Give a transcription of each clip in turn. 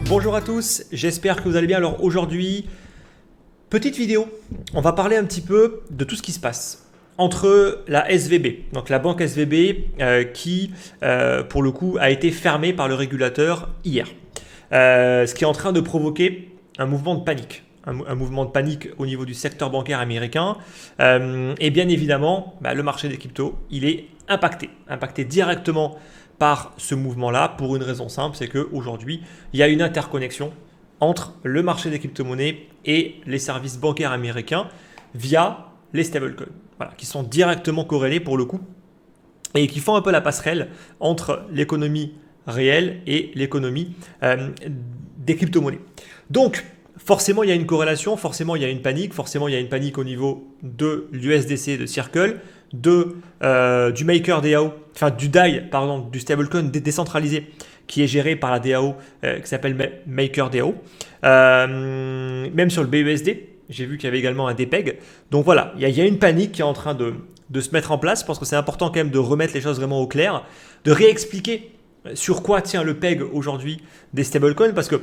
Bonjour à tous, j'espère que vous allez bien. Alors aujourd'hui, petite vidéo, on va parler un petit peu de tout ce qui se passe entre la SVB, donc la banque SVB qui pour le coup a été fermée par le régulateur hier. Ce qui est en train de provoquer un mouvement de panique. Un mouvement de panique au niveau du secteur bancaire américain. Et bien évidemment, le marché des cryptos, il est impacté directement par ce mouvement-là pour une raison simple, c'est qu'aujourd'hui, il y a une interconnexion entre le marché des crypto-monnaies et les services bancaires américains via les stablecoins, qui sont directement corrélés pour le coup et qui font un peu la passerelle entre l'économie réelle et l'économie des crypto-monnaies. Donc, forcément, il y a une corrélation, forcément, il y a une panique, au niveau de l'USDC de Circle, du MakerDAO, du DAI, du stablecoin décentralisé qui est géré par la DAO qui s'appelle MakerDAO. Même sur le BUSD, j'ai vu qu'il y avait également un DPEG. Donc voilà, il y a une panique qui est en train de se mettre en place. Je pense que c'est important quand même de remettre les choses vraiment au clair, de réexpliquer sur quoi tient le PEG aujourd'hui des stablecoins, parce que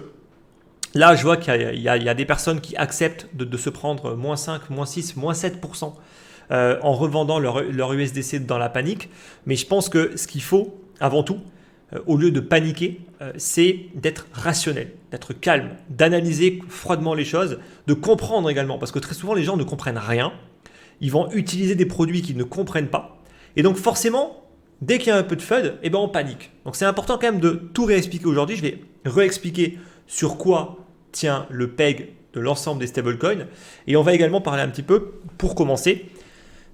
là, je vois qu'il y a des personnes qui acceptent de se prendre moins 5, moins 6, moins 7% en revendant leur USDC dans la panique. Mais je pense que ce qu'il faut, avant tout, au lieu de paniquer, c'est d'être rationnel, d'être calme, d'analyser froidement les choses, de comprendre également. Parce que très souvent, les gens ne comprennent rien. Ils vont utiliser des produits qu'ils ne comprennent pas. Et donc forcément, dès qu'il y a un peu de FUD, on panique. Donc c'est important quand même de tout réexpliquer aujourd'hui. Je vais réexpliquer sur quoi tient le PEG de l'ensemble des stablecoins. Et on va également parler un petit peu, pour commencer,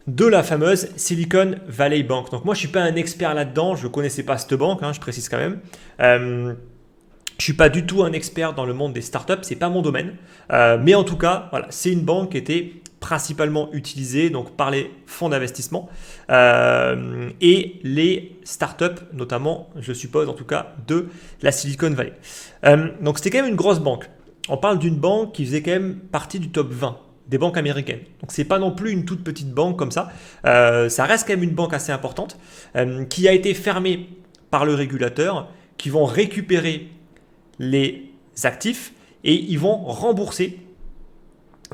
de la fameuse Silicon Valley Bank. Donc moi, je ne suis pas un expert là-dedans. Je ne connaissais pas cette banque, je précise quand même. Je ne suis pas du tout un expert dans le monde des startups. Ce n'est pas mon domaine. Mais en tout cas, c'est une banque qui était principalement utilisée par les fonds d'investissement et les startups, notamment, je suppose en tout cas, de la Silicon Valley. Donc c'était quand même une grosse banque. On parle d'une banque qui faisait quand même partie du top 20 des banques américaines. Donc c'est pas non plus une toute petite banque comme ça. Ça reste quand même une banque assez importante qui a été fermée par le régulateur, qui vont récupérer les actifs et ils vont rembourser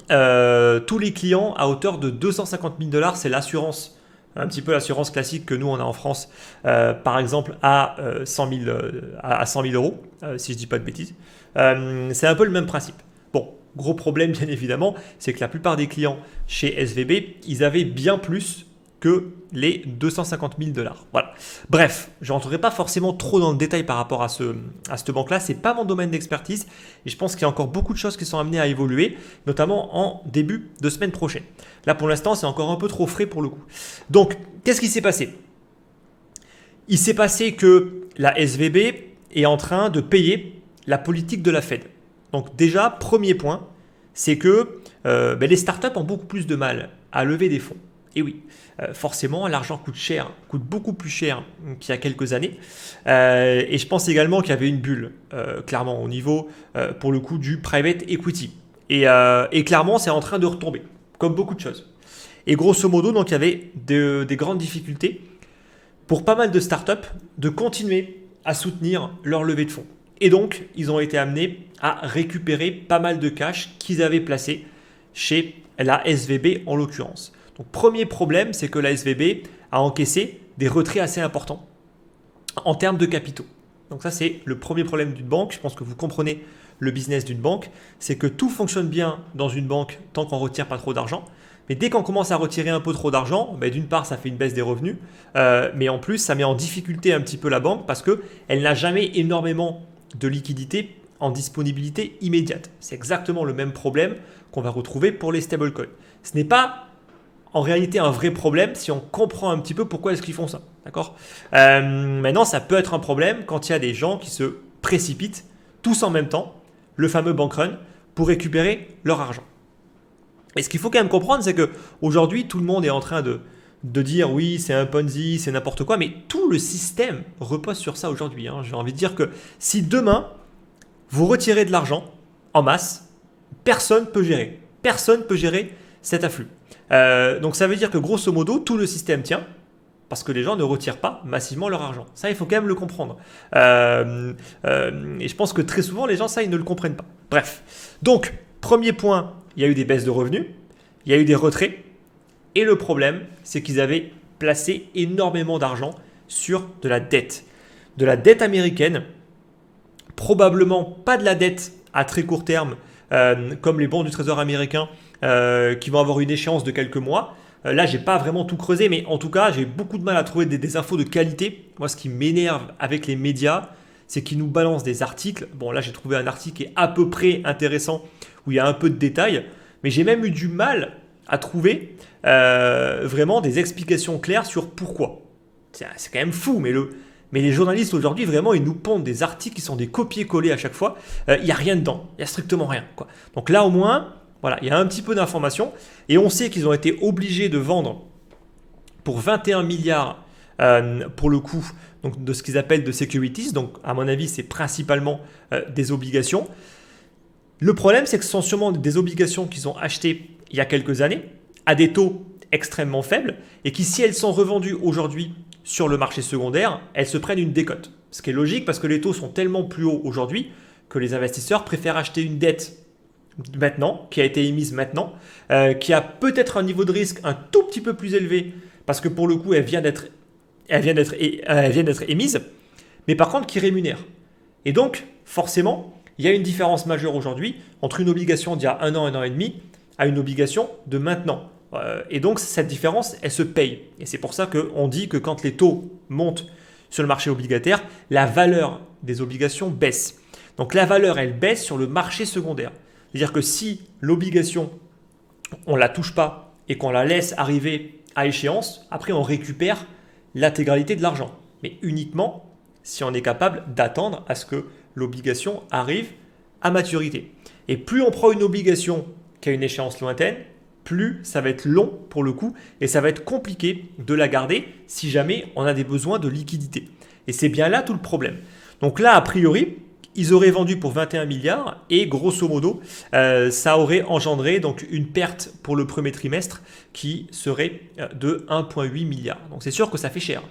tous les clients à hauteur de 250 000 $. C'est l'assurance, un petit peu l'assurance classique que nous on a en France, par exemple à 100 000 €, si je dis pas de bêtises. C'est un peu le même principe. Bon, gros problème bien évidemment, c'est que la plupart des clients chez SVB, ils avaient bien plus que les 250 000 $. Voilà. Bref, je ne rentrerai pas forcément trop dans le détail par rapport à cette banque-là. Ce n'est pas mon domaine d'expertise et je pense qu'il y a encore beaucoup de choses qui sont amenées à évoluer, notamment en début de semaine prochaine. Là, pour l'instant, c'est encore un peu trop frais pour le coup. Donc, qu'est-ce qui s'est passé ? Il s'est passé que la SVB est en train de payer la politique de la Fed. Donc déjà, premier point, c'est que les startups ont beaucoup plus de mal à lever des fonds. Et oui, forcément, l'argent coûte beaucoup plus cher qu'il y a quelques années. Et je pense également qu'il y avait une bulle, clairement, au niveau, pour le coup, du private equity. Et clairement, c'est en train de retomber, comme beaucoup de choses. Et grosso modo, donc, il y avait des grandes difficultés pour pas mal de startups de continuer à soutenir leur levée de fonds. Et donc, ils ont été amenés à récupérer pas mal de cash qu'ils avaient placé chez la SVB en l'occurrence. Donc, premier problème, c'est que la SVB a encaissé des retraits assez importants en termes de capitaux. Donc ça, c'est le premier problème d'une banque. Je pense que vous comprenez le business d'une banque. C'est que tout fonctionne bien dans une banque tant qu'on ne retire pas trop d'argent. Mais dès qu'on commence à retirer un peu trop d'argent, d'une part, ça fait une baisse des revenus. Mais en plus, ça met en difficulté un petit peu la banque parce qu'elle n'a jamais énormément de liquidité en disponibilité immédiate. C'est exactement le même problème qu'on va retrouver pour les stablecoins. Ce n'est pas en réalité un vrai problème si on comprend un petit peu pourquoi est-ce qu'ils font ça. D'accord ? Maintenant, ça peut être un problème quand il y a des gens qui se précipitent tous en même temps, le fameux bank run, pour récupérer leur argent. Et ce qu'il faut quand même comprendre, c'est qu'aujourd'hui, tout le monde est en train de dire oui, c'est un Ponzi, c'est n'importe quoi, mais tout le système repose sur ça aujourd'hui. J'ai envie de dire que si demain, vous retirez de l'argent en masse, personne ne peut gérer. Personne ne peut gérer cet afflux. Donc ça veut dire que grosso modo, tout le système tient parce que les gens ne retirent pas massivement leur argent. Ça, il faut quand même le comprendre. Et je pense que très souvent, les gens, ça, ils ne le comprennent pas. Bref. Donc, premier point, il y a eu des baisses de revenus, il y a eu des retraits. Et le problème, c'est qu'ils avaient placé énormément d'argent sur de la dette. De la dette américaine, probablement pas de la dette à très court terme, comme les bons du Trésor américain, qui vont avoir une échéance de quelques mois. Là, j'ai pas vraiment tout creusé, mais en tout cas, j'ai beaucoup de mal à trouver des infos de qualité. Moi, ce qui m'énerve avec les médias, c'est qu'ils nous balancent des articles. Bon, là, j'ai trouvé un article qui est à peu près intéressant, où il y a un peu de détails, mais j'ai même eu du mal à trouver vraiment des explications claires sur pourquoi. C'est quand même fou, mais les journalistes aujourd'hui, vraiment, ils nous pondent des articles qui sont des copier-coller à chaque fois. Il n'y a rien dedans, il n'y a strictement rien, quoi. Donc là, au moins, voilà, il y a un petit peu d'informations et on sait qu'ils ont été obligés de vendre pour 21 milliards pour le coup donc de ce qu'ils appellent de securities. Donc, à mon avis, c'est principalement des obligations. Le problème, c'est que ce sont sûrement des obligations qu'ils ont achetées il y a quelques années à des taux extrêmement faibles et qui, si elles sont revendues aujourd'hui sur le marché secondaire, elles se prennent une décote. Ce qui est logique parce que les taux sont tellement plus hauts aujourd'hui que les investisseurs préfèrent acheter une dette maintenant, qui a été émise maintenant, qui a peut-être un niveau de risque un tout petit peu plus élevé parce que pour le coup, elle vient d'être émise, mais par contre qui rémunère. Et donc, forcément, il y a une différence majeure aujourd'hui entre une obligation d'il y a un an et demi, à une obligation de maintenant. Et donc, cette différence, elle se paye. Et c'est pour ça qu'on dit que quand les taux montent sur le marché obligataire, la valeur des obligations baisse. Donc, la valeur, elle baisse sur le marché secondaire. C'est-à-dire que si l'obligation, on ne la touche pas et qu'on la laisse arriver à échéance, après, on récupère l'intégralité de l'argent. Mais uniquement si on est capable d'attendre à ce que l'obligation arrive à maturité. Et plus on prend une obligation qui a une échéance lointaine, plus ça va être long pour le coup et ça va être compliqué de la garder si jamais on a des besoins de liquidité. Et c'est bien là tout le problème. Donc là, a priori, ils auraient vendu pour 21 milliards et grosso modo, ça aurait engendré donc une perte pour le premier trimestre qui serait de 1,8 milliard. Donc c'est sûr que ça fait cher.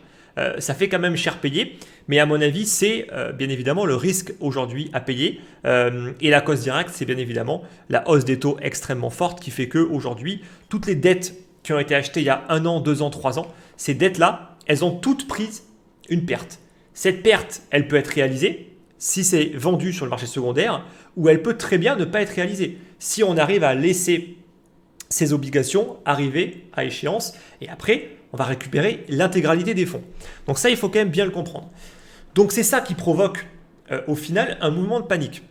Ça fait quand même cher payer, mais à mon avis, c'est bien évidemment le risque aujourd'hui à payer. Et la cause directe, c'est bien évidemment la hausse des taux extrêmement forte qui fait qu'aujourd'hui, toutes les dettes qui ont été achetées il y a 1 an, 2 ans, 3 ans, ces dettes-là, elles ont toutes pris une perte. Cette perte, elle peut être réalisée si c'est vendu sur le marché secondaire ou elle peut très bien ne pas être réalisée si on arrive à laisser ces obligations arriver à échéance et après, on va récupérer l'intégralité des fonds. Donc ça, il faut quand même bien le comprendre. Donc c'est ça qui provoque au final un mouvement de panique.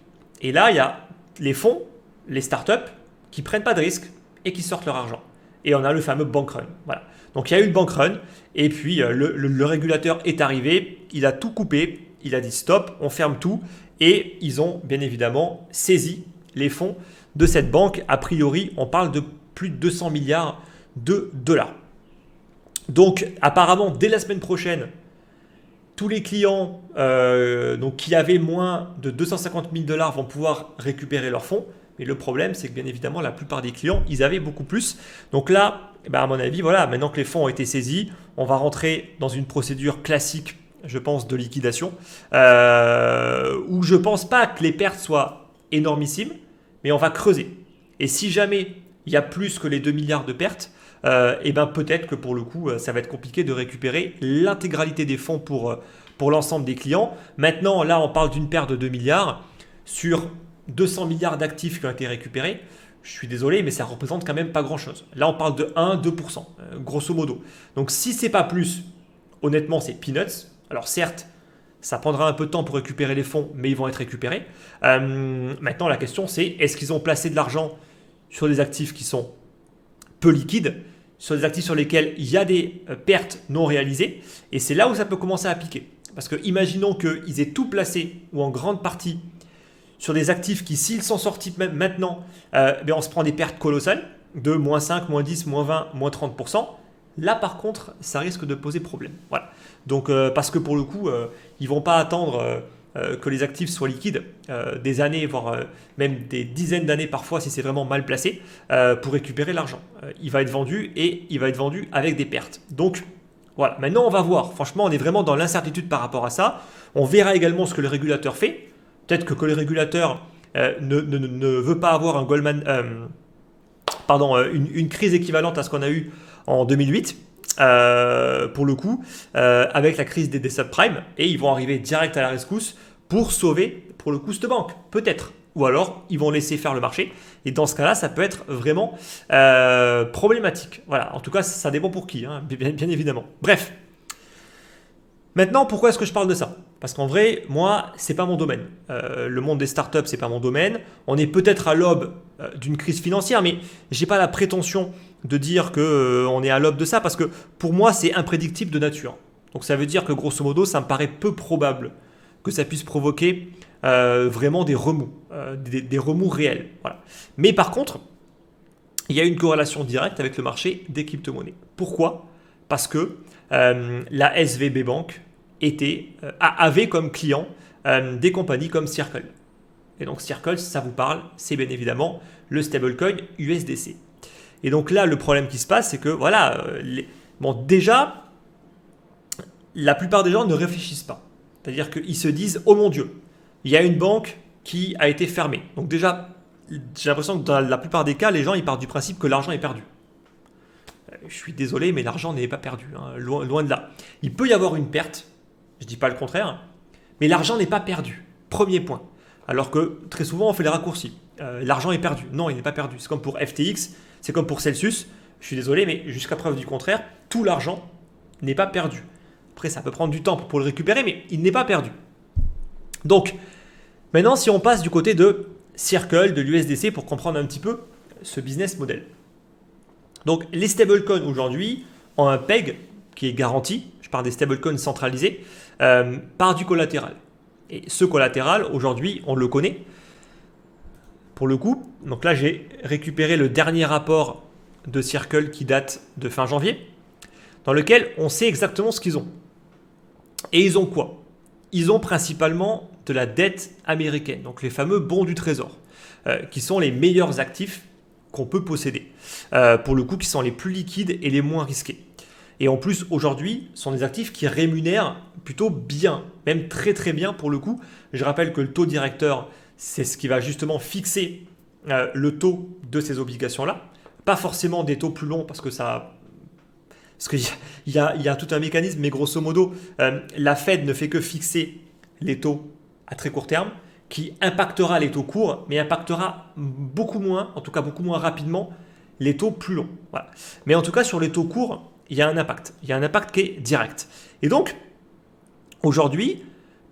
Et là, il y a les fonds, les startups qui ne prennent pas de risques et qui sortent leur argent. Et on a le fameux bank run. Voilà. Donc il y a eu le bank run et puis le régulateur est arrivé, il a tout coupé, il a dit stop, on ferme tout et ils ont bien évidemment saisi les fonds de cette banque. A priori, on parle de plus de 200 milliards de dollars. Donc apparemment, dès la semaine prochaine, tous les clients donc, qui avaient moins de 250 000 dollars vont pouvoir récupérer leurs fonds. Mais le problème, c'est que bien évidemment, la plupart des clients, ils avaient beaucoup plus. Donc là, à mon avis, voilà, maintenant que les fonds ont été saisis, on va rentrer dans une procédure classique, je pense, de liquidation, où je ne pense pas que les pertes soient énormissimes, mais on va creuser. Et si jamais il y a plus que les 2 milliards de pertes, et ben peut-être que pour le coup, ça va être compliqué de récupérer l'intégralité des fonds pour l'ensemble des clients. Maintenant, là, on parle d'une perte de 2 milliards sur 200 milliards d'actifs qui ont été récupérés. Je suis désolé, mais ça représente quand même pas grand-chose. Là, on parle de 1-2%, grosso modo. Donc, si c'est pas plus, honnêtement, c'est peanuts. Alors, certes, ça prendra un peu de temps pour récupérer les fonds, mais ils vont être récupérés. Maintenant, la question, c'est est-ce qu'ils ont placé de l'argent sur des actifs qui sont peu liquides, sur des actifs sur lesquels il y a des pertes non réalisées? Et c'est là où ça peut commencer à piquer. Parce que imaginons qu'ils aient tout placé, ou en grande partie, sur des actifs qui, s'ils sont sortis même maintenant, on se prend des pertes colossales de moins 5, moins 10, moins 20, moins 30%. Là, par contre, ça risque de poser problème. Voilà. Donc, parce que pour le coup, ils ne vont pas attendre que les actifs soient liquides des années, voire même des dizaines d'années parfois, si c'est vraiment mal placé, pour récupérer l'argent. Il va être vendu et il va être vendu avec des pertes. Donc, Voilà, maintenant on va voir. Franchement, on est vraiment dans l'incertitude par rapport à ça. On verra également ce que le régulateur fait. Peut-être que le régulateur ne veut pas avoir un Goldman, une crise équivalente à ce qu'on a eu en 2008, pour le coup, avec la crise des subprimes, et ils vont arriver direct à la rescousse pour sauver, pour le coup, cette banque, peut-être. Ou alors, ils vont laisser faire le marché, et dans ce cas-là, ça peut être vraiment problématique. Voilà, en tout cas, ça dépend pour qui, hein, bien évidemment. Bref. Maintenant, pourquoi est-ce que je parle de ça? Parce qu'en vrai, moi, c'est pas mon domaine. Le monde des startups, c'est pas mon domaine. On est peut-être à l'aube d'une crise financière, mais j'ai pas la prétention de dire que on est à l'aube de ça, parce que pour moi, c'est imprédictible de nature. Donc ça veut dire que grosso modo, ça me paraît peu probable que ça puisse provoquer vraiment des remous, des remous réels. Voilà. Mais par contre, il y a une corrélation directe avec le marché des crypto-monnaies. Pourquoi? Parce que la SVB Bank avait comme client des compagnies comme Circle. Et donc Circle, ça vous parle, c'est bien évidemment le stablecoin USDC. Et donc là, le problème qui se passe, c'est que voilà, déjà, la plupart des gens ne réfléchissent pas. C'est-à-dire qu'ils se disent, oh mon Dieu, il y a une banque qui a été fermée. Donc déjà, j'ai l'impression que dans la plupart des cas, les gens ils partent du principe que l'argent est perdu. Je suis désolé, mais l'argent n'est pas perdu, hein, loin de là. Il peut y avoir une perte, je ne dis pas le contraire, mais l'argent n'est pas perdu. Premier point. Alors que très souvent, on fait les raccourcis. L'argent est perdu. Non, il n'est pas perdu. C'est comme pour FTX, c'est comme pour Celsius. Je suis désolé, mais jusqu'à preuve du contraire, tout l'argent n'est pas perdu. Après, ça peut prendre du temps pour le récupérer, mais il n'est pas perdu. Donc, maintenant, si on passe du côté de Circle, de l'USDC, pour comprendre un petit peu ce business model. Donc, les stablecoins aujourd'hui ont un PEG qui est garanti, je parle des stablecoins centralisés, par du collatéral. Et ce collatéral, aujourd'hui, on le connaît. Pour le coup, donc là, j'ai récupéré le dernier rapport de Circle qui date de fin janvier, dans lequel on sait exactement ce qu'ils ont. Et ils ont quoi? Ils ont principalement de la dette américaine, donc les fameux bons du trésor, qui sont les meilleurs actifs qu'on peut posséder. Pour le coup, qui sont les plus liquides et les moins risqués. Et en plus, aujourd'hui, ce sont des actifs qui rémunèrent plutôt bien, même très très bien pour le coup. Je rappelle que le taux directeur, c'est ce qui va justement fixer le taux de ces obligations-là. Pas forcément des taux plus longs parce que ça... Parce qu'il y a tout un mécanisme, mais grosso modo, la Fed ne fait que fixer les taux à très court terme, qui impactera les taux courts, mais impactera beaucoup moins, en tout cas beaucoup moins rapidement, les taux plus longs. Voilà. Mais en tout cas, sur les taux courts, il y a un impact. Il y a un impact qui est direct. Et donc, aujourd'hui,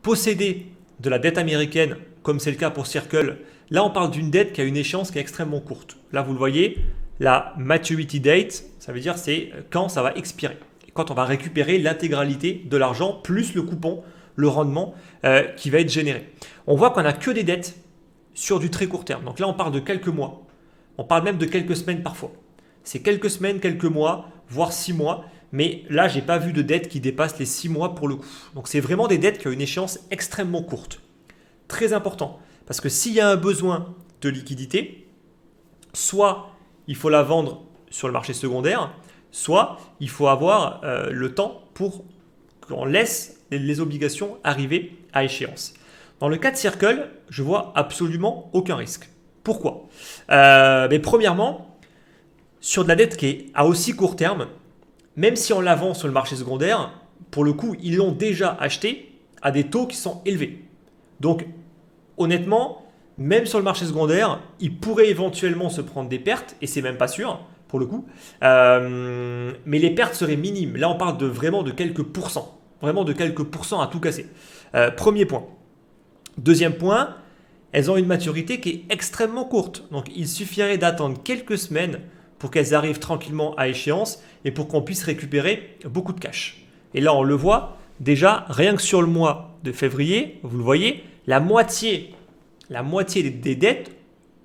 posséder de la dette américaine, comme c'est le cas pour Circle, là, on parle d'une dette qui a une échéance qui est extrêmement courte. Là, vous le voyez, la maturity date, ça veut dire c'est quand ça va expirer. Et quand on va récupérer l'intégralité de l'argent, plus le coupon, le rendement qui va être généré. On voit qu'on n'a que des dettes sur du très court terme. Donc là, on parle de quelques mois. On parle même de quelques semaines parfois. C'est quelques semaines, quelques mois, voire 6 mois. Mais là, je n'ai pas vu de dette qui dépasse les 6 mois pour le coup. Donc c'est vraiment des dettes qui ont une échéance extrêmement courte. Très important. Parce que s'il y a un besoin de liquidité, soit il faut la vendre sur le marché secondaire, soit il faut avoir le temps pour qu'on laisse les obligations arriver à échéance. Dans le cas de Circle, je vois absolument aucun risque. Pourquoi? Mais premièrement, sur de la dette qui est à aussi court terme, même si on la vend sur le marché secondaire, pour le coup, ils l'ont déjà acheté à des taux qui sont élevés. Donc, honnêtement, même sur le marché secondaire, ils pourraient éventuellement se prendre des pertes, et c'est même pas sûr, pour le coup. Mais les pertes seraient minimes. Là, on parle vraiment de quelques pourcents. Vraiment de quelques pourcents à tout casser. Premier point. Deuxième point, elles ont une maturité qui est extrêmement courte. Donc, il suffirait d'attendre quelques semaines pour qu'elles arrivent tranquillement à échéance et pour qu'on puisse récupérer beaucoup de cash. Et là, on le voit, déjà, rien que sur le mois de février, vous le voyez, la moitié des dettes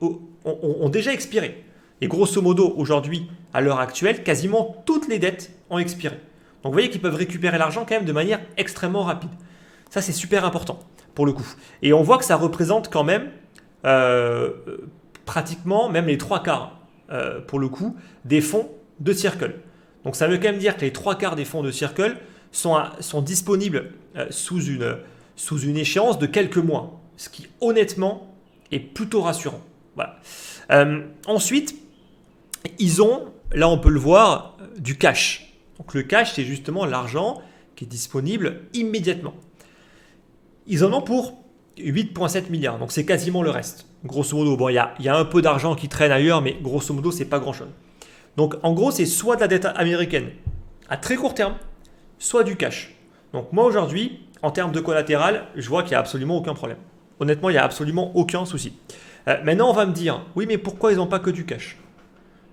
ont déjà expiré. Et grosso modo, aujourd'hui, à l'heure actuelle, quasiment toutes les dettes ont expiré. Donc vous voyez qu'ils peuvent récupérer l'argent quand même de manière extrêmement rapide. Ça, c'est super important pour le coup. Et on voit que ça représente quand même pratiquement même les 3 quarts pour le coup des fonds de Circle. Donc ça veut quand même dire que les 3/4 des fonds de Circle sont disponibles sous une échéance de quelques mois, ce qui honnêtement est plutôt rassurant. Voilà. Ensuite, ils ont, là on peut le voir, du cash. Donc le cash, c'est justement l'argent qui est disponible immédiatement. Ils en ont pour 8,7 milliards, donc c'est quasiment le reste. Grosso modo, bon, il y a un peu d'argent qui traîne ailleurs, mais grosso modo, c'est pas grand-chose. Donc en gros, c'est soit de la dette américaine à très court terme, soit du cash. Donc moi aujourd'hui, en termes de collatéral, je vois qu'il n'y a absolument aucun problème. Honnêtement, il n'y a absolument aucun souci. Maintenant, on va me dire, oui, mais pourquoi ils n'ont pas que du cash?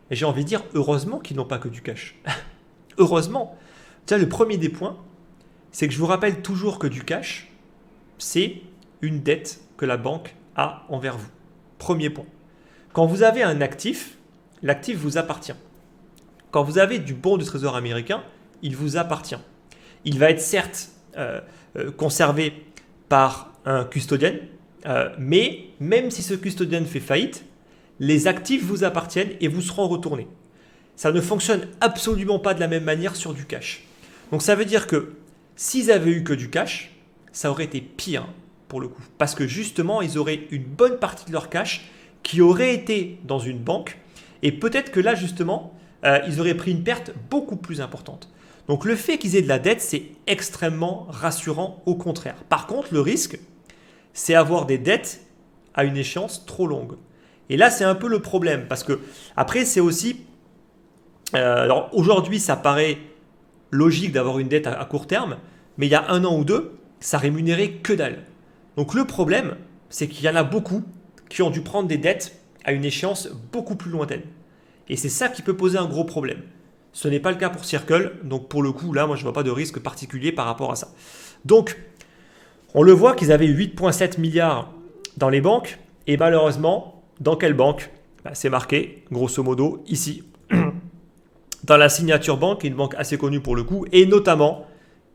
Et j'ai envie de dire, heureusement qu'ils n'ont pas que du cash. Heureusement. Tiens, le premier des points, c'est que je vous rappelle toujours que du cash, c'est une dette que la banque a envers vous. Premier point. Quand vous avez un actif, l'actif vous appartient. Quand vous avez du bon du Trésor américain, il vous appartient. Il va être certes conservé par un custodian, mais même si ce custodian fait faillite, les actifs vous appartiennent et vous seront retournés. Ça ne fonctionne absolument pas de la même manière sur du cash. Donc ça veut dire que s'ils avaient eu que du cash, ça aurait été pire pour le coup. Parce que justement, ils auraient une bonne partie de leur cash qui aurait été dans une banque. Et peut-être que là, justement, ils auraient pris une perte beaucoup plus importante. Donc le fait qu'ils aient de la dette, c'est extrêmement rassurant au contraire. Par contre, le risque, c'est avoir des dettes à une échéance trop longue. Et là, c'est un peu le problème. Parce que après, c'est aussi... alors aujourd'hui, ça paraît logique d'avoir une dette à court terme. Mais il y a 1 an ou 2, ça rémunérait que dalle. Donc le problème, c'est qu'il y en a beaucoup qui ont dû prendre des dettes à une échéance beaucoup plus lointaine. Et c'est ça qui peut poser un gros problème. Ce n'est pas le cas pour Circle, donc pour le coup, là, moi, je ne vois pas de risque particulier par rapport à ça. Donc, on le voit qu'ils avaient 8,7 milliards dans les banques, et malheureusement, dans quelle banque? C'est marqué, grosso modo, ici, dans la Signature Bank, une banque assez connue pour le coup, et notamment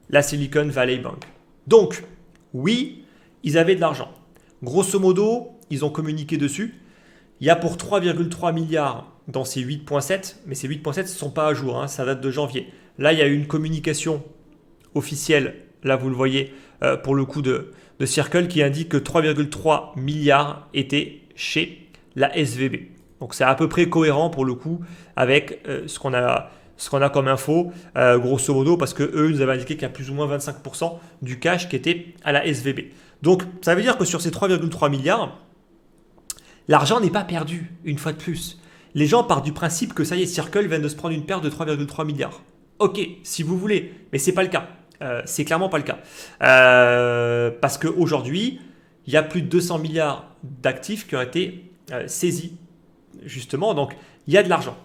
la Silicon Valley Bank. Donc, oui, ils avaient de l'argent. Grosso modo, ils ont communiqué dessus. Il y a pour 3,3 milliards dans ces 8,7, mais ces 8,7 ne sont pas à jour, hein, ça date de janvier. Là, il y a eu une communication officielle, là vous le voyez, pour le coup de Circle, qui indique que 3,3 milliards étaient chez la SVB. Donc c'est à peu près cohérent pour le coup avec ce qu'on a comme info, grosso modo, parce qu'eux nous avaient indiqué qu'il y a plus ou moins 25% du cash qui était à la SVB. Donc ça veut dire que sur ces 3,3 milliards, l'argent n'est pas perdu, une fois de plus. Les gens partent du principe que ça y est, Circle vient de se prendre une perte de 3,3 milliards. Ok, si vous voulez, mais ce n'est pas le cas. C'est clairement pas le cas. Parce qu'aujourd'hui, il y a plus de 200 milliards d'actifs qui ont été saisis, justement. Donc, il y a de l'argent.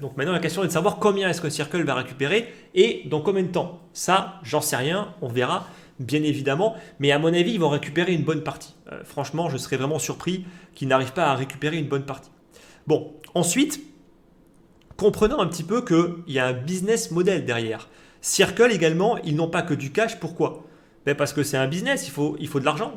Donc maintenant, la question est de savoir combien est-ce que Circle va récupérer et dans combien de temps. Ça, j'en sais rien, on verra, bien évidemment. Mais à mon avis, ils vont récupérer une bonne partie. Franchement, je serais vraiment surpris qu'ils n'arrivent pas à récupérer une bonne partie. Bon, ensuite, comprenons un petit peu qu'il y a un business model derrière. Circle également, ils n'ont pas que du cash. Pourquoi? Parce que c'est un business, il faut de l'argent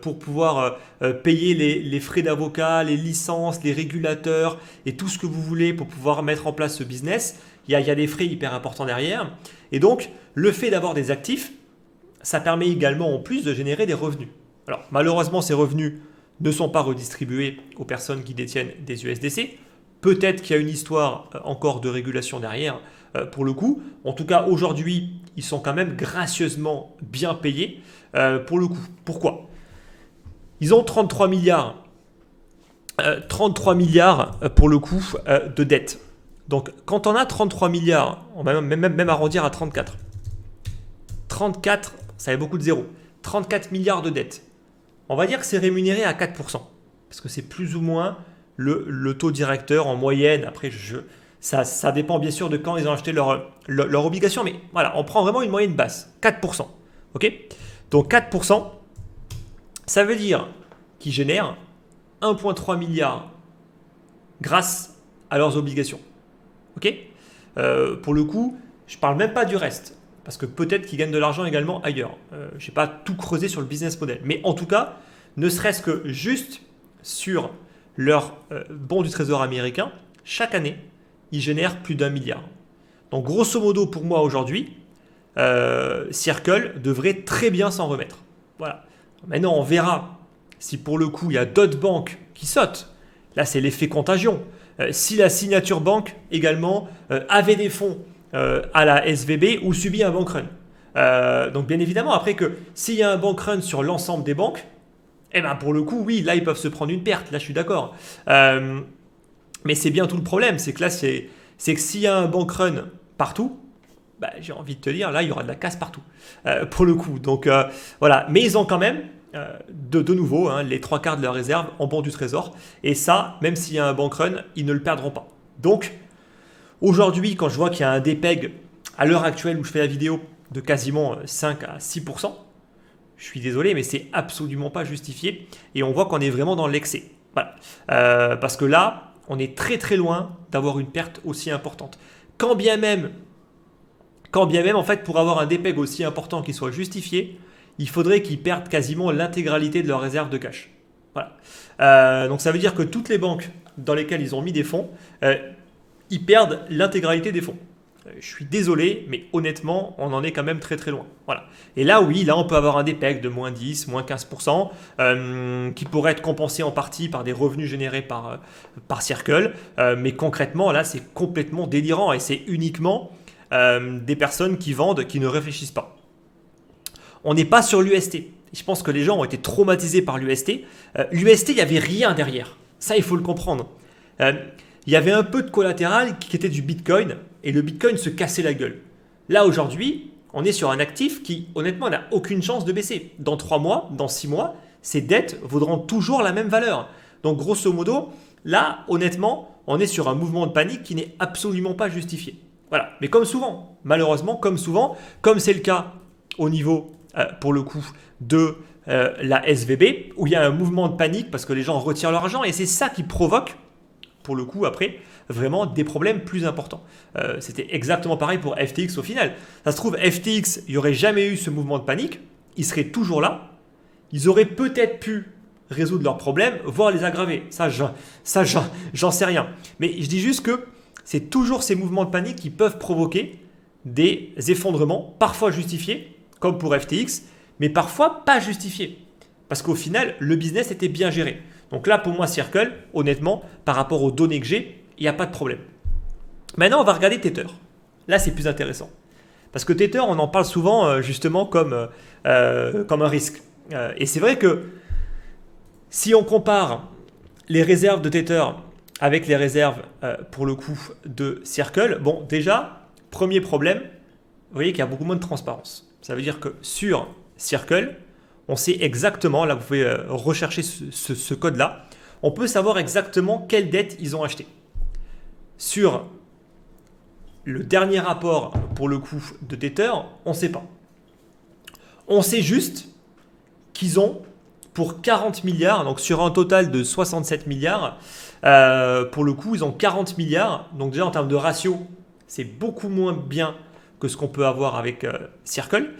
pour pouvoir payer les frais d'avocat, les licences, les régulateurs et tout ce que vous voulez pour pouvoir mettre en place ce business. Il y a des frais hyper importants derrière. Et donc, le fait d'avoir des actifs, ça permet également en plus de générer des revenus. Alors, malheureusement, ces revenus ne sont pas redistribués aux personnes qui détiennent des USDC. Peut-être qu'il y a une histoire encore de régulation derrière pour le coup. En tout cas, aujourd'hui, ils sont quand même gracieusement bien payés pour le coup. Pourquoi? Ils ont 33 milliards pour le coup de dettes. Donc, quand on a 33 milliards, on va même arrondir à 34. 34, ça fait beaucoup de zéros. 34 milliards de dettes. On va dire que c'est rémunéré à 4%. Parce que c'est plus ou moins le taux directeur en moyenne. Après, ça dépend bien sûr de quand ils ont acheté leur obligation. Mais voilà, on prend vraiment une moyenne basse. 4%. OK? Donc 4%, ça veut dire qu'ils génèrent 1,3 milliard grâce à leurs obligations. OK? Pour le coup, je ne parle même pas du reste. Parce que peut-être qu'ils gagnent de l'argent également ailleurs. Je n'ai pas tout creusé sur le business model. Mais en tout cas, ne serait-ce que juste sur leur bon du trésor américain, chaque année, ils génèrent plus d'1 milliard. Donc grosso modo pour moi aujourd'hui, Circle devrait très bien s'en remettre. Voilà. Maintenant on verra si pour le coup il y a d'autres banques qui sautent. Là c'est l'effet contagion. Si la signature banque également avait des fonds à la SVB ou subit un bank run. Donc bien évidemment après que s'il y a un bank run sur l'ensemble des banques, eh ben pour le coup oui là ils peuvent se prendre une perte, là je suis d'accord. Mais c'est bien tout le problème, c'est que là c'est que s'il y a un bank run partout, bah, j'ai envie de te dire là il y aura de la casse partout pour le coup. Donc voilà, mais ils ont quand même de nouveau les 3/4 de leur réserve en bons du trésor et ça même s'il y a un bank run ils ne le perdront pas. Donc aujourd'hui quand je vois qu'il y a un DPEG à l'heure actuelle où je fais la vidéo de quasiment 5 à 6%, je suis désolé mais c'est absolument pas justifié et on voit qu'on est vraiment dans l'excès. Voilà. Parce que là on est très très loin d'avoir une perte aussi importante. Quand bien même en fait pour avoir un DPEG aussi important qui soit justifié, il faudrait qu'ils perdent quasiment l'intégralité de leur réserve de cash. Voilà. Donc ça veut dire que toutes les banques dans lesquelles ils ont mis des fonds, ils perdent l'intégralité des fonds. Je suis désolé, mais honnêtement, on en est quand même très très loin. Voilà. Et là, oui, là, on peut avoir un DPEG de moins 10, moins 15%, qui pourrait être compensé en partie par des revenus générés par Circle. Mais concrètement, là, c'est complètement délirant et c'est uniquement des personnes qui vendent, qui ne réfléchissent pas. On n'est pas sur l'UST. Je pense que les gens ont été traumatisés par l'UST. L'UST, il n'y avait rien derrière. Ça, il faut le comprendre. Il y avait un peu de collatéral qui était du Bitcoin et le Bitcoin se cassait la gueule. Là, aujourd'hui, on est sur un actif qui, honnêtement, n'a aucune chance de baisser. Dans 3 mois, dans 6 mois, ces dettes vaudront toujours la même valeur. Donc, grosso modo, là, honnêtement, on est sur un mouvement de panique qui n'est absolument pas justifié. Voilà. Mais comme souvent, malheureusement, comme c'est le cas au niveau, pour le coup, de la SVB, où il y a un mouvement de panique parce que les gens retirent leur argent et c'est ça qui provoque, pour le coup, après, vraiment des problèmes plus importants. C'était exactement pareil pour FTX au final. Ça se trouve, FTX, il n'y aurait jamais eu ce mouvement de panique, ils seraient toujours là, ils auraient peut-être pu résoudre leurs problèmes, voire les aggraver. Ça, j'en sais rien. Mais je dis juste que c'est toujours ces mouvements de panique qui peuvent provoquer des effondrements, parfois justifiés, comme pour FTX, mais parfois pas justifiés. Parce qu'au final, le business était bien géré. Donc là, pour moi, Circle, honnêtement, par rapport aux données que j'ai, il n'y a pas de problème. Maintenant, on va regarder Tether. Là, c'est plus intéressant. Parce que Tether, on en parle souvent justement comme un risque. Et c'est vrai que si on compare les réserves de Tether avec les réserves, pour le coup, de Circle, bon, déjà, premier problème, vous voyez qu'il y a beaucoup moins de transparence. Ça veut dire que sur Circle, on sait exactement, là vous pouvez rechercher ce code-là, on peut savoir exactement quelle dette ils ont acheté. Sur le dernier rapport, pour le coup, de Tether, on ne sait pas. On sait juste qu'ils ont, pour 40 milliards, donc sur un total de 67 milliards, pour le coup, ils ont 40 milliards. Donc déjà, en termes de ratio, c'est beaucoup moins bien que ce qu'on peut avoir avec Circle.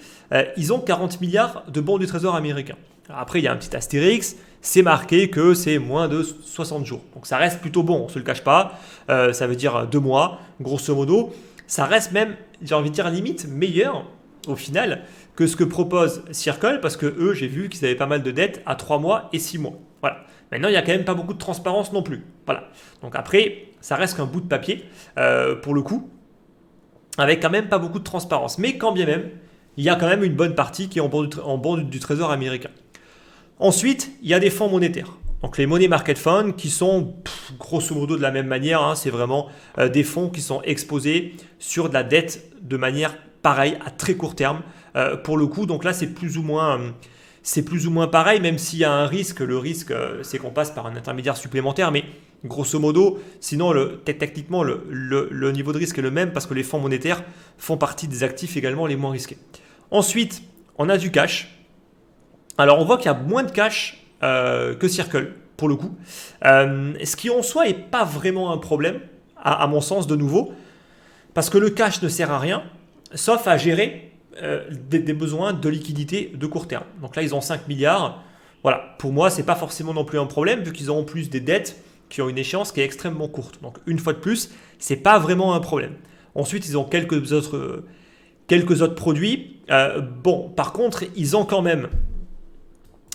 Ils ont 40 milliards de bons du trésor américain. Alors après, il y a un petit astérix, c'est marqué que c'est moins de 60 jours. Donc ça reste plutôt bon, on ne se le cache pas. Ça veut dire 2 mois, grosso modo. Ça reste même, j'ai envie de dire, limite meilleur au final que ce que propose Circle, parce que eux, j'ai vu qu'ils avaient pas mal de dettes à 3 mois et 6 mois. Voilà. Maintenant, il n'y a quand même pas beaucoup de transparence non plus. Voilà. Donc après, ça reste qu'un bout de papier, pour le coup, avec quand même pas beaucoup de transparence. Mais quand bien même, il y a quand même une bonne partie qui est en bon du trésor américain. Ensuite, il y a des fonds monétaires. Donc les money market funds qui sont grosso modo de la même manière. C'est vraiment des fonds qui sont exposés sur de la dette de manière pareille à très court terme. Pour le coup, donc là c'est plus ou moins pareil, même s'il y a un risque. Le risque, c'est qu'on passe par un intermédiaire supplémentaire, mais grosso modo, sinon techniquement le niveau de risque est le même parce que les fonds monétaires font partie des actifs également les moins risqués. Ensuite, on a du cash. Alors on voit qu'il y a moins de cash que Circle pour le coup, ce qui en soi n'est pas vraiment un problème à mon sens de nouveau, parce que le cash ne sert à rien sauf à gérer des besoins de liquidité de court terme. Donc là ils ont 5 milliards, voilà, pour moi c'est pas forcément non plus un problème vu qu'ils ont en plus des dettes qui ont une échéance qui est extrêmement courte. Donc une fois de plus, c'est pas vraiment un problème. Ensuite, ils ont quelques autres produits. Bon, par contre, ils ont quand même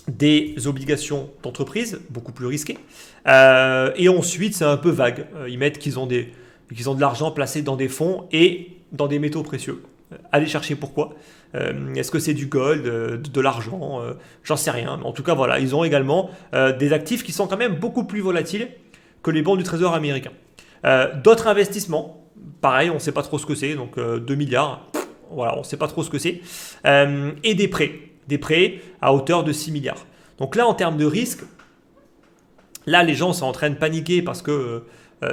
des obligations d'entreprise beaucoup plus risquées. Et ensuite, c'est un peu vague. Ils mettent qu'ils ont de l'argent placé dans des fonds et dans des métaux précieux. Allez chercher pourquoi. Est-ce que c'est du gold, de l'argent, j'en sais rien. Mais en tout cas, voilà, ils ont également des actifs qui sont quand même beaucoup plus volatiles que les bons du Trésor américain. D'autres investissements, pareil, on ne sait pas trop ce que c'est, donc 2 milliards, voilà, on ne sait pas trop ce que c'est. Et des prêts à hauteur de 6 milliards. Donc là, en termes de risque, là, les gens sont en train de paniquer parce que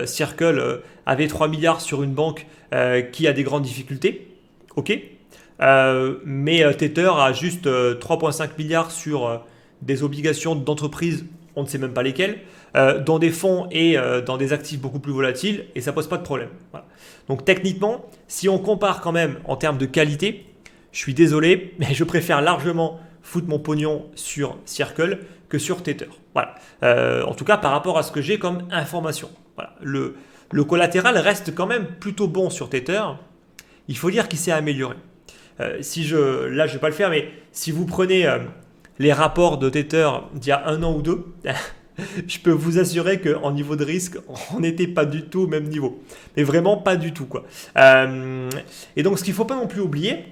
Circle avait 3 milliards sur une banque qui a des grandes difficultés. Ok, mais Tether a juste 3,5 milliards sur des obligations d'entreprise, on ne sait même pas lesquelles, dans des fonds et dans des actifs beaucoup plus volatiles, et ça pose pas de problème. Voilà. Donc techniquement, si on compare quand même en termes de qualité, je suis désolé, mais je préfère largement foutre mon pognon sur Circle que sur Tether. Voilà. En tout cas, par rapport à ce que j'ai comme information. Voilà. Le collatéral reste quand même plutôt bon sur Tether. Il faut dire qu'il s'est amélioré. Là, je ne vais pas le faire, mais si vous prenez les rapports de Tether d'il y a 1 an ou 2, je peux vous assurer qu'en niveau de risque, on n'était pas du tout au même niveau. Mais vraiment pas du tout, quoi. Et donc, ce qu'il ne faut pas non plus oublier,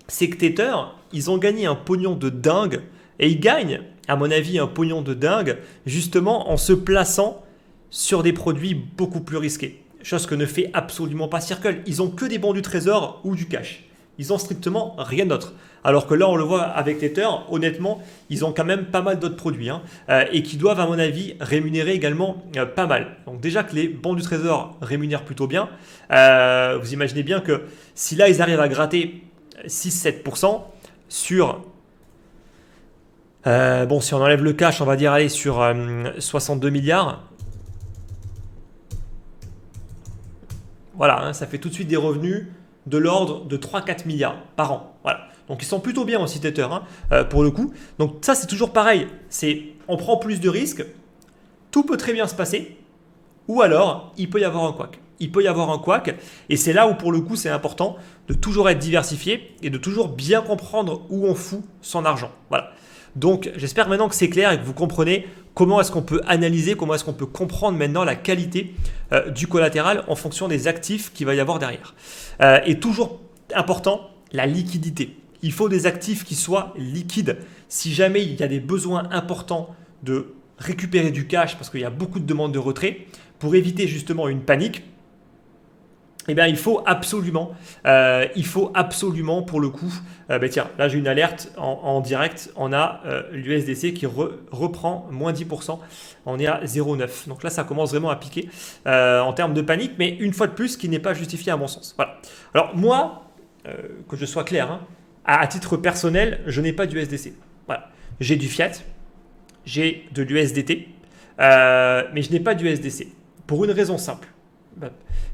c'est que Tether, ils ont gagné un pognon de dingue, et ils gagnent, à mon avis, un pognon de dingue, justement en se plaçant sur des produits beaucoup plus risqués. Chose que ne fait absolument pas Circle. Ils n'ont que des bons du trésor ou du cash. Ils n'ont strictement rien d'autre. Alors que là, on le voit avec Tether, honnêtement, ils ont quand même pas mal d'autres produits et qui doivent, à mon avis, rémunérer également pas mal. Donc déjà que les bons du trésor rémunèrent plutôt bien, vous imaginez bien que si là, ils arrivent à gratter 6-7% sur... bon, si on enlève le cash, on va dire aller sur 62 milliards. Voilà, ça fait tout de suite des revenus de l'ordre de 3-4 milliards par an. Voilà. Donc ils sont plutôt bien aussi Tether pour le coup. Donc ça c'est toujours pareil. On prend plus de risques, tout peut très bien se passer, ou alors il peut y avoir un couac. Il peut y avoir un couac et c'est là où pour le coup c'est important de toujours être diversifié et de toujours bien comprendre où on fout son argent. Voilà. Donc j'espère maintenant que c'est clair et que vous comprenez comment est-ce qu'on peut analyser, comment est-ce qu'on peut comprendre maintenant la qualité du collatéral en fonction des actifs qu'il va y avoir derrière. Et toujours important, la liquidité. Il faut des actifs qui soient liquides. Si jamais il y a des besoins importants de récupérer du cash parce qu'il y a beaucoup de demandes de retrait, pour éviter justement une panique, eh bien, il faut absolument pour le coup, tiens, là j'ai une alerte en direct, on a l'USDC qui reprend moins 10%, on est à 0,9. Donc là, ça commence vraiment à piquer en termes de panique, mais une fois de plus, ce qui n'est pas justifié à mon sens. Voilà. Alors moi, que je sois clair, à titre personnel, je n'ai pas d'USDC. Voilà. J'ai du fiat, j'ai de l'USDT, mais je n'ai pas d'USDC. Pour une raison simple.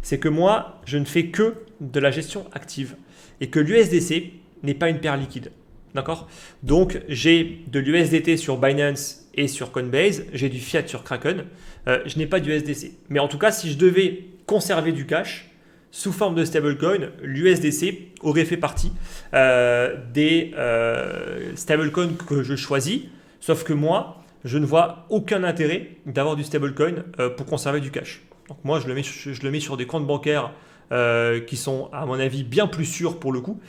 C'est que moi, je ne fais que de la gestion active et que l'USDC n'est pas une paire liquide. D'accord? Donc, j'ai de l'USDT sur Binance et sur Coinbase, j'ai du fiat sur Kraken, je n'ai pas d'USDC. Mais en tout cas, si je devais conserver du cash sous forme de stablecoin, l'USDC aurait fait partie des stablecoins que je choisis, sauf que moi, je ne vois aucun intérêt d'avoir du stablecoin pour conserver du cash. Donc moi, je le mets sur des comptes bancaires qui sont, à mon avis, bien plus sûrs pour le coup,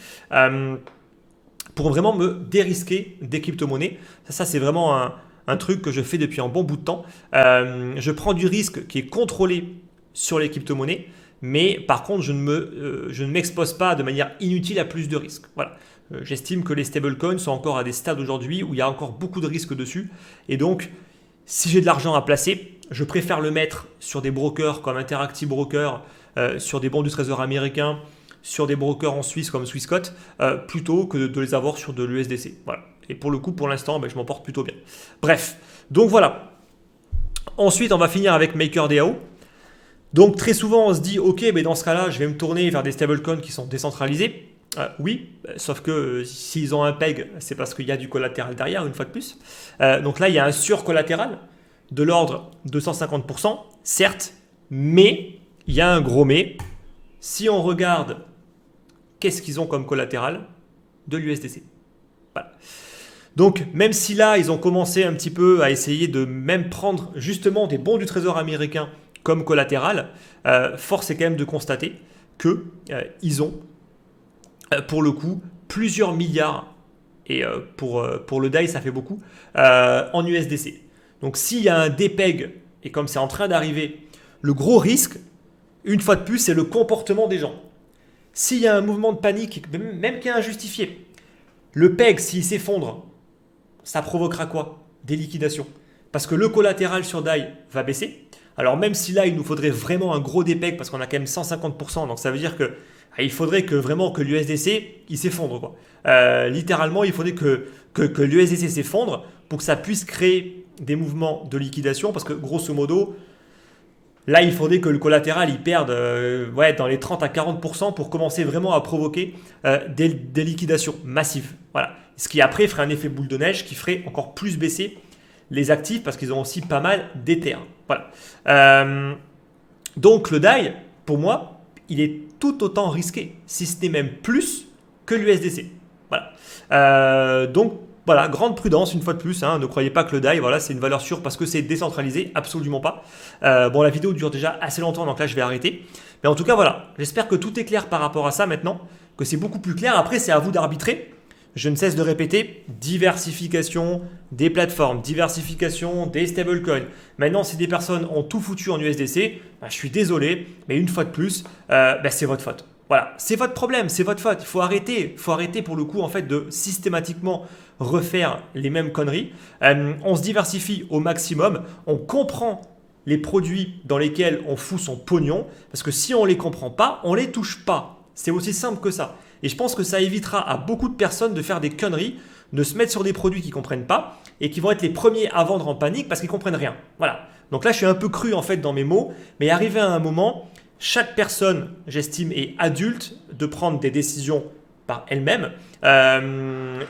pour vraiment me dérisquer des crypto-monnaies. Ça c'est vraiment un truc que je fais depuis un bon bout de temps. Je prends du risque qui est contrôlé sur les crypto-monnaies, mais par contre, je ne m'expose pas de manière inutile à plus de risques. Voilà. J'estime que les stablecoins sont encore à des stades aujourd'hui où il y a encore beaucoup de risques dessus. Et donc, si j'ai de l'argent à placer, je préfère le mettre sur des brokers comme Interactive Broker, sur des bons du trésor américain, sur des brokers en Suisse comme Swissquote, plutôt que de les avoir sur de l'USDC. Voilà. Et pour le coup, pour l'instant, je m'en porte plutôt bien. Bref, donc voilà. Ensuite, on va finir avec MakerDAO. Donc très souvent, on se dit, ok, mais dans ce cas-là, je vais me tourner vers des stablecoins qui sont décentralisés. Oui, sauf que s'ils ont un PEG, c'est parce qu'il y a du collatéral derrière, une fois de plus. Donc là, il y a un surcollatéral de l'ordre de 150%, certes, mais il y a un gros mais, Si on regarde, qu'est-ce qu'ils ont comme collatéral? De l'USDC. Voilà. Donc, même si là, ils ont commencé un petit peu à essayer de même prendre justement des bons du Trésor américain comme collatéral, force est quand même de constater qu'ils ont, pour le coup, plusieurs milliards, et pour le DAI, ça fait beaucoup, en USDC. Donc, s'il y a un dépeg, et comme c'est en train d'arriver, le gros risque, une fois de plus, c'est le comportement des gens. S'il y a un mouvement de panique, même qui est injustifié, le PEG, s'il s'effondre, ça provoquera quoi? Des liquidations. Parce que le collatéral sur DAI va baisser. Alors même si là, il nous faudrait vraiment un gros dépeg, parce qu'on a quand même 150%, donc ça veut dire que il faudrait que vraiment que l'USDC, il s'effondre, quoi. Littéralement, il faudrait que l'USDC s'effondre pour que ça puisse créer des mouvements de liquidation, parce que grosso modo, là, il faudrait que le collatéral il perde dans les 30 à 40% pour commencer vraiment à provoquer des liquidations massives. Voilà. Ce qui après ferait un effet boule de neige qui ferait encore plus baisser les actifs parce qu'ils ont aussi pas mal d'Ether. Voilà. Donc le DAI, pour moi, il est tout autant risqué, si ce n'est même plus que l'USDC. Voilà. Donc voilà, grande prudence une fois de plus, hein, ne croyez pas que le DAI, voilà, c'est une valeur sûre parce que c'est décentralisé, absolument pas. Bon, la vidéo dure déjà assez longtemps, donc là je vais arrêter. Mais en tout cas, voilà, j'espère que tout est clair par rapport à ça maintenant, que c'est beaucoup plus clair. Après, c'est à vous d'arbitrer. Je ne cesse de répéter, diversification des plateformes, diversification des stablecoins. Maintenant, si des personnes ont tout foutu en USDC, je suis désolé, mais une fois de plus, c'est votre faute. Voilà, c'est votre problème, c'est votre faute. Il faut arrêter pour le coup en fait de systématiquement refaire les mêmes conneries. On se diversifie au maximum, on comprend les produits dans lesquels on fout son pognon, parce que si on ne les comprend pas, on ne les touche pas. C'est aussi simple que ça. Et je pense que ça évitera à beaucoup de personnes de faire des conneries, de se mettre sur des produits qu'ils ne comprennent pas et qui vont être les premiers à vendre en panique parce qu'ils ne comprennent rien. Voilà. Donc là, je suis un peu cru en fait dans mes mots, mais arrivé à un moment, chaque personne, j'estime, est adulte de prendre des décisions par elle-même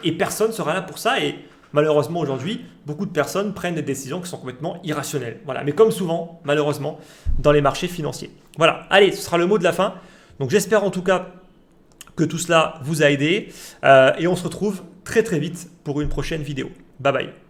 et personne ne sera là pour ça. Et malheureusement, aujourd'hui, beaucoup de personnes prennent des décisions qui sont complètement irrationnelles. Voilà. Mais comme souvent, malheureusement, dans les marchés financiers. Voilà. Allez, ce sera le mot de la fin. Donc j'espère en tout cas que tout cela vous a aidé et on se retrouve très très vite pour une prochaine vidéo. Bye bye.